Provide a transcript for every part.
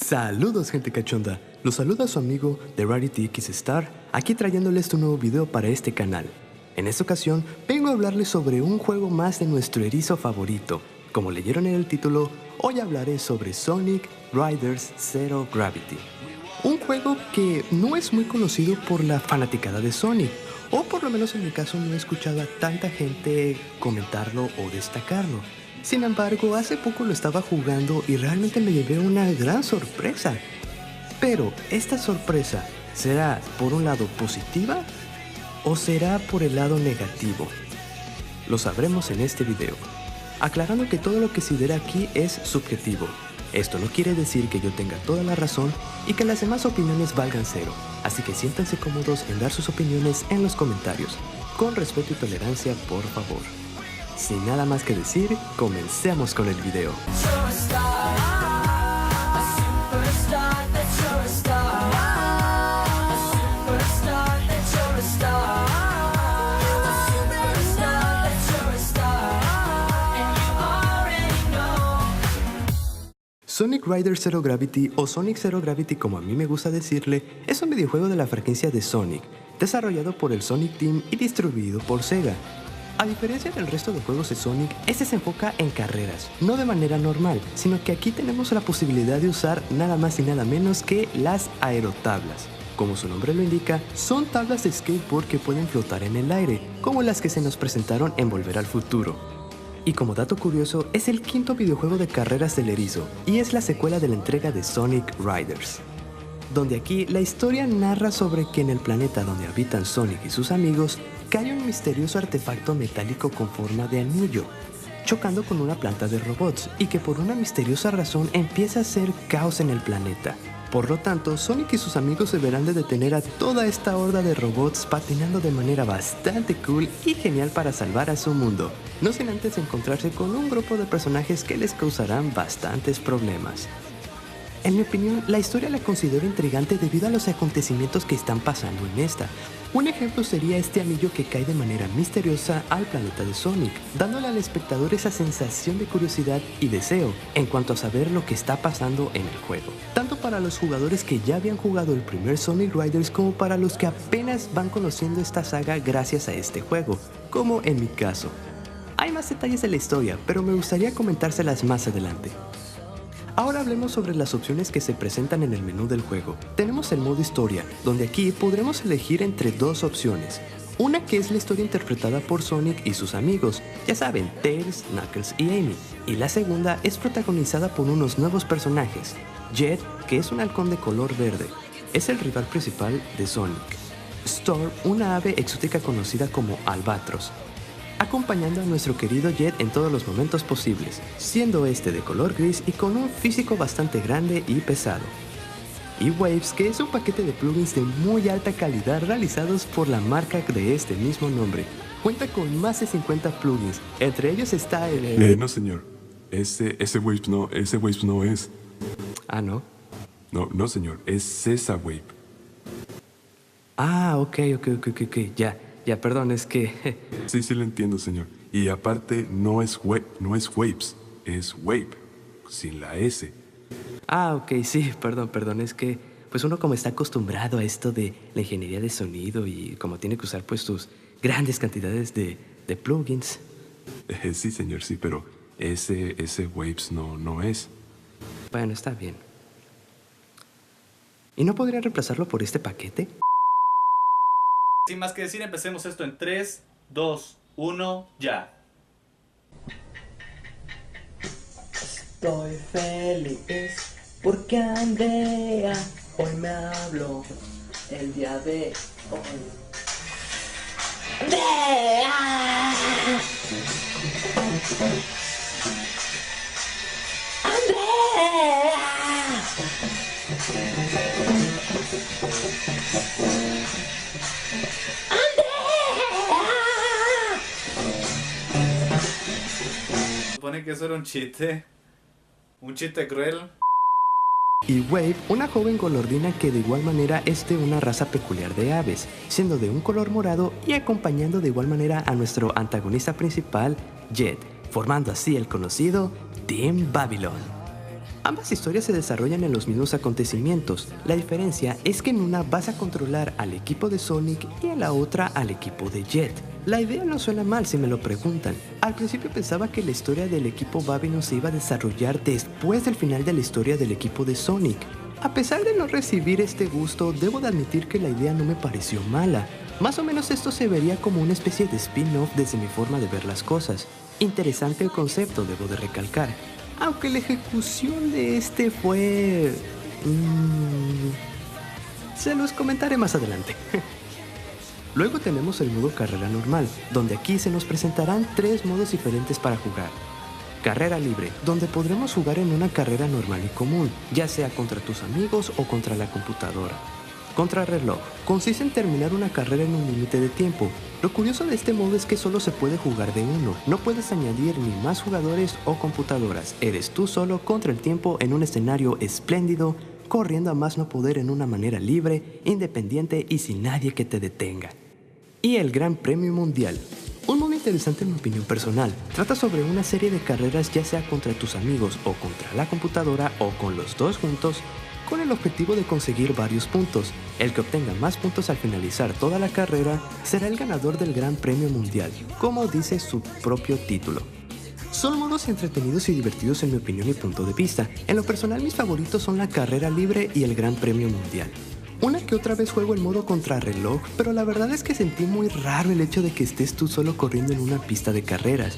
Saludos gente cachonda, los saluda su amigo The Rarity X Star, aquí trayéndoles un nuevo video para este canal. En esta ocasión vengo a hablarles sobre un juego más de nuestro erizo favorito. Como leyeron en el título, hoy hablaré sobre Sonic Riders Zero Gravity. Un juego que no es muy conocido por la fanaticada de Sonic, o por lo menos en mi caso no he escuchado a tanta gente comentarlo o destacarlo. Sin embargo, hace poco lo estaba jugando y realmente me llevé una gran sorpresa. Pero, ¿esta sorpresa será por un lado positiva o será por el lado negativo? Lo sabremos en este video. Aclarando que todo lo que se dirá aquí es subjetivo. Esto no quiere decir que yo tenga toda la razón y que las demás opiniones valgan cero. Así que siéntanse cómodos en dar sus opiniones en los comentarios. Con respeto y tolerancia, por favor. Sin nada más que decir, comencemos con el video. Sonic Riders Zero Gravity, o Sonic Zero Gravity como a mí me gusta decirle, es un videojuego de la franquicia de Sonic, desarrollado por el Sonic Team y distribuido por Sega. A diferencia del resto de juegos de Sonic, este se enfoca en carreras, no de manera normal, sino que aquí tenemos la posibilidad de usar nada más y nada menos que las aerotablas. Como su nombre lo indica, son tablas de skateboard que pueden flotar en el aire, como las que se nos presentaron en Volver al Futuro. Y como dato curioso, es el quinto videojuego de carreras del erizo, y es la secuela de la entrega de Sonic Riders. Donde aquí la historia narra sobre que en el planeta donde habitan Sonic y sus amigos, cae un misterioso artefacto metálico con forma de anillo, chocando con una planta de robots, y que por una misteriosa razón empieza a hacer caos en el planeta. Por lo tanto, Sonic y sus amigos deberán de detener a toda esta horda de robots patinando de manera bastante cool y genial para salvar a su mundo, no sin antes encontrarse con un grupo de personajes que les causarán bastantes problemas. En mi opinión, la historia la considero intrigante debido a los acontecimientos que están pasando en esta. Un ejemplo sería este anillo que cae de manera misteriosa al planeta de Sonic, dándole al espectador esa sensación de curiosidad y deseo en cuanto a saber lo que está pasando en el juego. Tanto para los jugadores que ya habían jugado el primer Sonic Riders como para los que apenas van conociendo esta saga gracias a este juego, como en mi caso. Hay más detalles de la historia, pero me gustaría comentárselas más adelante. Ahora hablemos sobre las opciones que se presentan en el menú del juego. Tenemos el modo historia, donde aquí podremos elegir entre dos opciones. Una que es la historia interpretada por Sonic y sus amigos, ya saben, Tails, Knuckles y Amy. Y la segunda es protagonizada por unos nuevos personajes. Jet, que es un halcón de color verde, es el rival principal de Sonic. Storm, una ave exótica conocida como Albatros, acompañando a nuestro querido Jet en todos los momentos posibles, siendo este de color gris y con un físico bastante grande y pesado. Y Waves, que es un paquete de plugins de muy alta calidad realizados por la marca de este mismo nombre. Cuenta con más de 50 plugins, entre ellos está el... No señor, ese Waves no es. Ah, ¿no? No señor, es Cesa Wave. Ah, ok, ya, perdón, es que... Sí lo entiendo, señor. Y aparte, no es Waves, es Wave, sin la S. Ah, ok, sí, perdón, es que... Pues uno como está acostumbrado a esto de la ingeniería de sonido y como tiene que usar pues sus grandes cantidades de plugins. Sí, señor, sí, pero ese Waves no es. Bueno, está bien. ¿Y no podría reemplazarlo por este paquete? Sin más que decir, empecemos esto en 3, 2, 1, ya. Estoy feliz porque Andrea hoy me habló el día de hoy. ¡Andrea! ¡Andrea! Supone que eso era un chiste cruel. Y Wave, una joven golondrina que de igual manera es de una raza peculiar de aves, siendo de un color morado y acompañando de igual manera a nuestro antagonista principal, Jet, formando así el conocido Team Babylon. Ambas historias se desarrollan en los mismos acontecimientos. La diferencia es que en una vas a controlar al equipo de Sonic y en la otra al equipo de Jet. La idea no suena mal si me lo preguntan. Al principio pensaba que la historia del equipo Babylon se iba a desarrollar después del final de la historia del equipo de Sonic. A pesar de no recibir este gusto, debo de admitir que la idea no me pareció mala. Más o menos esto se vería como una especie de spin-off desde mi forma de ver las cosas. Interesante el concepto, debo de recalcar. Aunque la ejecución de este fue... se los comentaré más adelante. Luego tenemos el modo carrera normal, donde aquí se nos presentarán 3 modos diferentes para jugar. Carrera libre, donde podremos jugar en una carrera normal y común, ya sea contra tus amigos o contra la computadora. Contrarreloj, consiste en terminar una carrera en un límite de tiempo. Lo curioso de este modo es que solo se puede jugar de uno, no puedes añadir ni más jugadores o computadoras, eres tú solo contra el tiempo en un escenario espléndido, corriendo a más no poder en una manera libre, independiente y sin nadie que te detenga. Y el Gran Premio Mundial. Un modo interesante en mi opinión personal. Trata sobre una serie de carreras ya sea contra tus amigos o contra la computadora o con los dos juntos, con el objetivo de conseguir varios puntos. El que obtenga más puntos al finalizar toda la carrera será el ganador del Gran Premio Mundial, como dice su propio título. Son modos entretenidos y divertidos en mi opinión y punto de vista. En lo personal mis favoritos son la carrera libre y el Gran Premio Mundial. Una que otra vez juego el modo contrarreloj, pero la verdad es que sentí muy raro el hecho de que estés tú solo corriendo en una pista de carreras.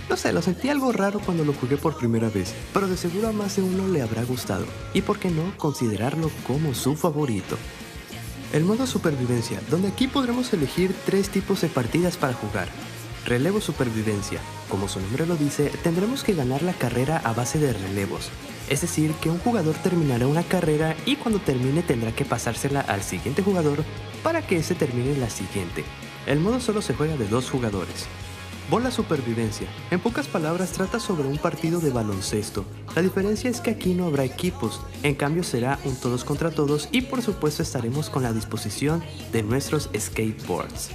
No sé, lo sentí algo raro cuando lo jugué por primera vez, pero de seguro a más de uno le habrá gustado, y por qué no considerarlo como su favorito. El modo supervivencia, donde aquí podremos elegir 3 tipos de partidas para jugar. Relevo supervivencia, como su nombre lo dice, tendremos que ganar la carrera a base de relevos. Es decir, que un jugador terminará una carrera y cuando termine tendrá que pasársela al siguiente jugador para que ese termine la siguiente. El modo solo se juega de 2 jugadores. Bola supervivencia. En pocas palabras trata sobre un partido de baloncesto. La diferencia es que aquí no habrá equipos, en cambio será un todos contra todos y por supuesto estaremos con la disposición de nuestros skateboards.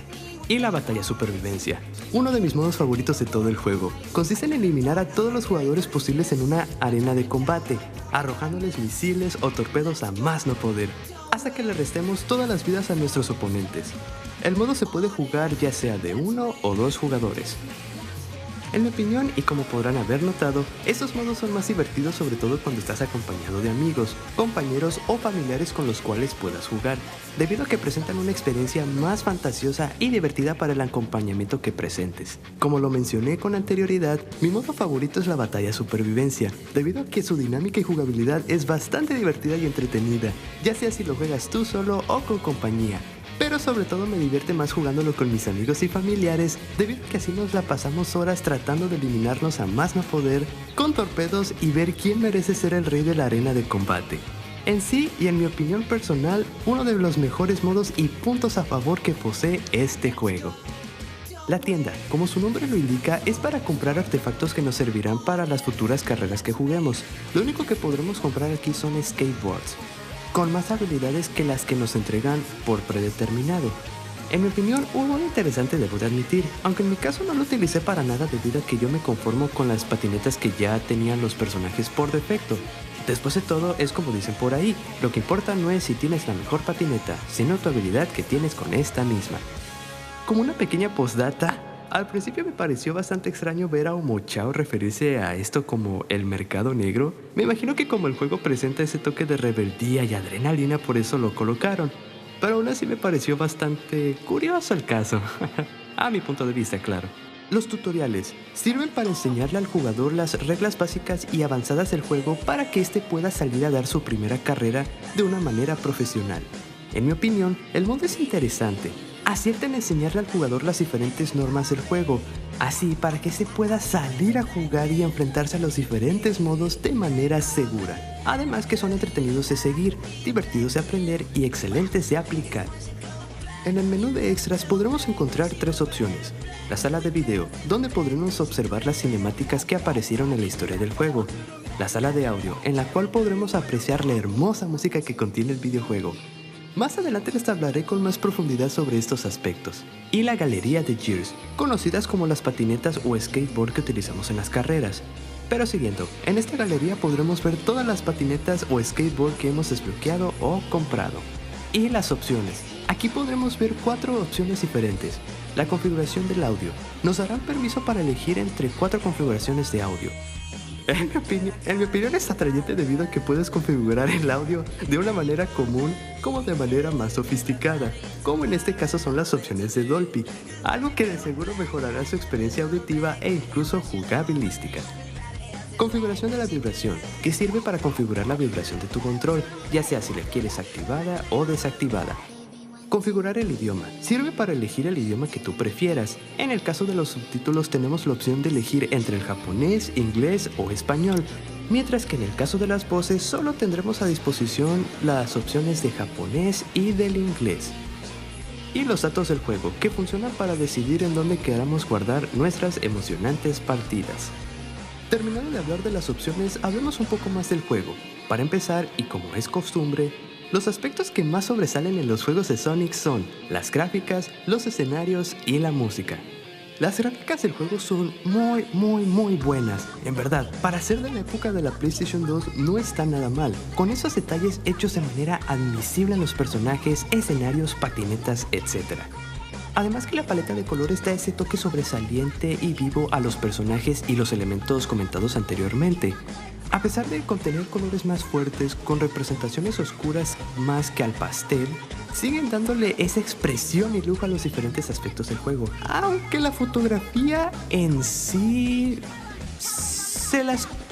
Y la batalla supervivencia. Uno de mis modos favoritos de todo el juego. Consiste en eliminar a todos los jugadores posibles en una arena de combate, arrojándoles misiles o torpedos a más no poder, hasta que le restemos todas las vidas a nuestros oponentes. El modo se puede jugar ya sea de 1 o 2 jugadores. En mi opinión, y como podrán haber notado, estos modos son más divertidos sobre todo cuando estás acompañado de amigos, compañeros o familiares con los cuales puedas jugar, debido a que presentan una experiencia más fantasiosa y divertida para el acompañamiento que presentes. Como lo mencioné con anterioridad, mi modo favorito es la batalla supervivencia, debido a que su dinámica y jugabilidad es bastante divertida y entretenida, ya sea si lo juegas tú solo o con compañía. Pero sobre todo me divierte más jugándolo con mis amigos y familiares, debido a que así nos la pasamos horas tratando de eliminarnos a más no poder, con torpedos y ver quién merece ser el rey de la arena de combate. En sí, y en mi opinión personal, uno de los mejores modos y puntos a favor que posee este juego. La tienda, como su nombre lo indica, es para comprar artefactos que nos servirán para las futuras carreras que juguemos. Lo único que podremos comprar aquí son skateboards, con más habilidades que las que nos entregan por predeterminado. En mi opinión, un modo interesante debo de admitir, aunque en mi caso no lo utilicé para nada debido a que yo me conformo con las patinetas que ya tenían los personajes por defecto. Después de todo, es como dicen por ahí, lo que importa no es si tienes la mejor patineta, sino tu habilidad que tienes con esta misma. Como una pequeña postdata, al principio me pareció bastante extraño ver a Omochao referirse a esto como el mercado negro. Me imagino que como el juego presenta ese toque de rebeldía y adrenalina, por eso lo colocaron. Pero aún así me pareció bastante curioso el caso. A mi punto de vista, claro. Los tutoriales sirven para enseñarle al jugador las reglas básicas y avanzadas del juego para que éste pueda salir a dar su primera carrera de una manera profesional. En mi opinión, el modo es interesante. Acierta en enseñarle al jugador las diferentes normas del juego, así para que se pueda salir a jugar y enfrentarse a los diferentes modos de manera segura. Además que son entretenidos de seguir, divertidos de aprender y excelentes de aplicar. En el menú de extras podremos encontrar 3 opciones. La sala de video, donde podremos observar las cinemáticas que aparecieron en la historia del juego. La sala de audio, en la cual podremos apreciar la hermosa música que contiene el videojuego. Más adelante les hablaré con más profundidad sobre estos aspectos. Y la galería de Gears, conocidas como las patinetas o skateboard que utilizamos en las carreras. Pero siguiendo, en esta galería podremos ver todas las patinetas o skateboard que hemos desbloqueado o comprado. Y las opciones. Aquí podremos ver 4 opciones diferentes. La configuración del audio. Nos darán permiso para elegir entre 4 configuraciones de audio. En mi opinión es atrayente debido a que puedes configurar el audio de una manera común como de manera más sofisticada, como en este caso son las opciones de Dolby, algo que de seguro mejorará su experiencia auditiva e incluso jugabilística. Configuración de la vibración, que sirve para configurar la vibración de tu control, ya sea si la quieres activada o desactivada. Configurar el idioma. Sirve para elegir el idioma que tú prefieras. En el caso de los subtítulos tenemos la opción de elegir entre el japonés, inglés o español, mientras que en el caso de las voces solo tendremos a disposición las opciones de japonés y del inglés. Y los datos del juego, que funcionan para decidir en dónde queramos guardar nuestras emocionantes partidas. Terminando de hablar de las opciones, hablemos un poco más del juego. Para empezar, y como es costumbre, los aspectos que más sobresalen en los juegos de Sonic son las gráficas, los escenarios y la música. Las gráficas del juego son muy buenas. En verdad, para ser de la época de la PlayStation 2 no está nada mal, con esos detalles hechos de manera admisible en los personajes, escenarios, patinetas, etc. Además que la paleta de colores da ese toque sobresaliente y vivo a los personajes y los elementos comentados anteriormente. A pesar de contener colores más fuertes, con representaciones oscuras más que al pastel, siguen dándole esa expresión y lujo a los diferentes aspectos del juego. Aunque la fotografía en sí...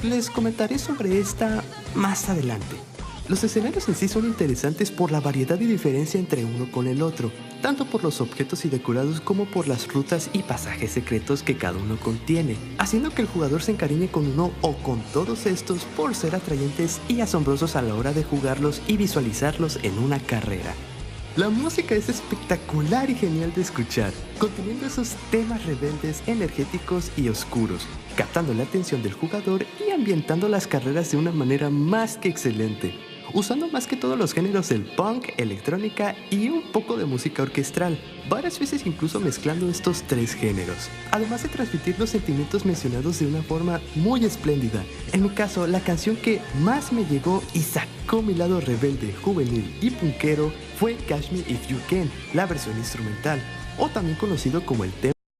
les comentaré sobre esta más adelante. Los escenarios en sí son interesantes por la variedad y diferencia entre uno con el otro, tanto por los objetos y decorados como por las rutas y pasajes secretos que cada uno contiene, haciendo que el jugador se encariñe con uno o con todos estos por ser atrayentes y asombrosos a la hora de jugarlos y visualizarlos en una carrera. La música es espectacular y genial de escuchar, conteniendo esos temas rebeldes, energéticos y oscuros, captando la atención del jugador y ambientando las carreras de una manera más que excelente, usando más que todo los géneros del punk, electrónica y un poco de música orquestral, varias veces incluso mezclando estos 3 géneros, además de transmitir los sentimientos mencionados de una forma muy espléndida. En mi caso, la canción que más me llegó y sacó mi lado rebelde, juvenil y punkero fue Catch Me If You Can, la versión instrumental, o también conocido como el tema